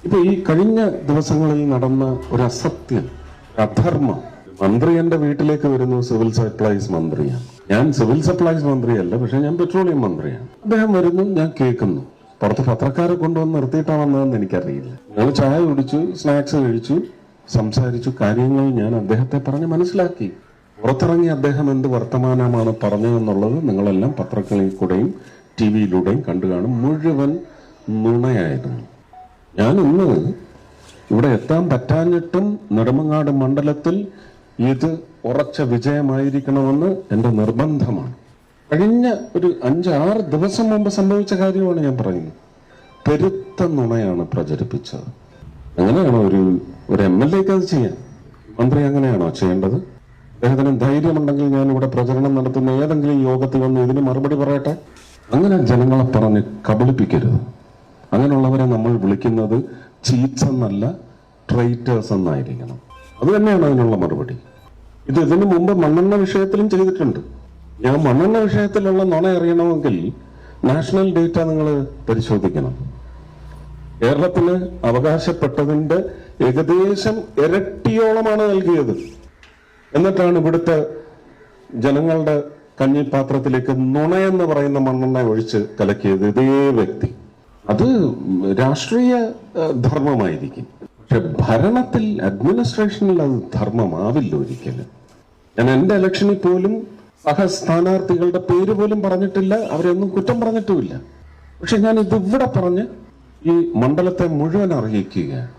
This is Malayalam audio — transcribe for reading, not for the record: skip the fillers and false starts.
ഇപ്പൊ ഈ കഴിഞ്ഞ ദിവസങ്ങളിൽ നടന്ന ഒരു അസത്യം, അധർമ്മം. മന്ത്രി എന്റെ വീട്ടിലേക്ക് വരുന്നു, സിവിൽ സപ്ലൈസ് മന്ത്രിയാണ്. ഞാൻ സിവിൽ സപ്ലൈസ് മന്ത്രിയല്ല, പക്ഷെ ഞാൻ പെട്രോളിയം മന്ത്രിയാണ്. അദ്ദേഹം വരുന്നു, ഞാൻ കേൾക്കുന്നു. പുറത്ത് പത്രക്കാരെ കൊണ്ടുവന്ന് നിർത്തിയിട്ടാ വന്നതെന്ന് എനിക്കറിയില്ല. ഞങ്ങൾ ചായ കുടിച്ചു, സ്നാക്സ് കഴിച്ചു, സംസാരിച്ചു. കാര്യങ്ങൾ ഞാൻ അദ്ദേഹത്തെ പറഞ്ഞ് മനസ്സിലാക്കി. പുറത്തിറങ്ങി അദ്ദേഹം എന്ത് വർത്തമാനമാണ് പറഞ്ഞതെന്നുള്ളത് നിങ്ങളെല്ലാം പത്രങ്ങളിൽ കൂടെയും ടി വിയിലൂടെയും കണ്ടു കാണും. മുഴുവൻ നുണയായിരുന്നു. ഞാൻ ഇന്ന് ഇവിടെ എത്താൻ പറ്റാഞ്ഞിട്ടും നെടുമങ്ങാട് മണ്ഡലത്തിൽ ഇത് ഉറച്ച വിജയമായിരിക്കണമെന്ന് എൻ്റെ നിർബന്ധമാണ്. കഴിഞ്ഞ ഒരു 5-6 ദിവസം മുമ്പ് സംഭവിച്ച കാര്യമാണ് ഞാൻ പറയുന്നത്. പെരുത്ത നുണയാണ് പ്രചരിപ്പിച്ചത്. അങ്ങനെയാണോ ഒരു MLA-ക്ക് അത് ചെയ്യാൻ? മന്ത്രി അങ്ങനെയാണോ ചെയ്യേണ്ടത്? അദ്ദേഹത്തിന് ധൈര്യമുണ്ടെങ്കിൽ ഞാൻ ഇവിടെ പ്രചരണം നടത്തുന്ന ഏതെങ്കിലും യോഗത്തിൽ വന്ന് ഇതിന് മറുപടി പറയട്ടെ. അങ്ങനെ ജനങ്ങളെ പറഞ്ഞ് കബളിപ്പിക്കരുത്. അങ്ങനെയുള്ളവരെ നമ്മൾ വിളിക്കുന്നത് ചീറ്റ്സ് എന്നല്ല, ട്രൈറ്റേഴ്സ് എന്നായിരിക്കണം. അത് തന്നെയാണ് അതിനുള്ള മറുപടി. ഇതിനു മുമ്പ് മണ്ണെണ്ണ വിഷയത്തിലും ചെയ്തിട്ടുണ്ട്. ഞാൻ മണ്ണെണ്ണ വിഷയത്തിലുള്ള നുണ അറിയണമെങ്കിൽ നാഷണൽ ഡേറ്റ നിങ്ങൾ പരിശോധിക്കണം. കേരളത്തിന് അവകാശപ്പെട്ടതിന്റെ ഏകദേശം ഇരട്ടിയോളമാണ് നൽകിയത്. എന്നിട്ടാണ് ഇവിടുത്തെ ജനങ്ങളുടെ കഞ്ഞിപ്പാത്രത്തിലേക്ക് നുണയെന്ന് പറയുന്ന മണ്ണെണ്ണ ഒഴിച്ച് കലക്കിയത് ഇതേ വ്യക്തി. അത് രാഷ്ട്രീയ ധർമ്മമായിരിക്കും, പക്ഷെ ഭരണത്തിൽ, അഡ്മിനിസ്ട്രേഷനിൽ അത് ധർമ്മമാവില്ല ഒരിക്കലും. ഞാൻ എന്റെ ഇലക്ഷനിൽ പോലും സഹസ്ഥാനാർത്ഥികളുടെ പേര് പോലും പറഞ്ഞിട്ടില്ല, അവരെയൊന്നും കുറ്റം പറഞ്ഞിട്ടുമില്ല. പക്ഷെ ഞാൻ ഇതിവിടെ പറഞ്ഞ് ഈ മണ്ഡലത്തെ മുഴുവൻ അറിയിക്കുകയാണ്.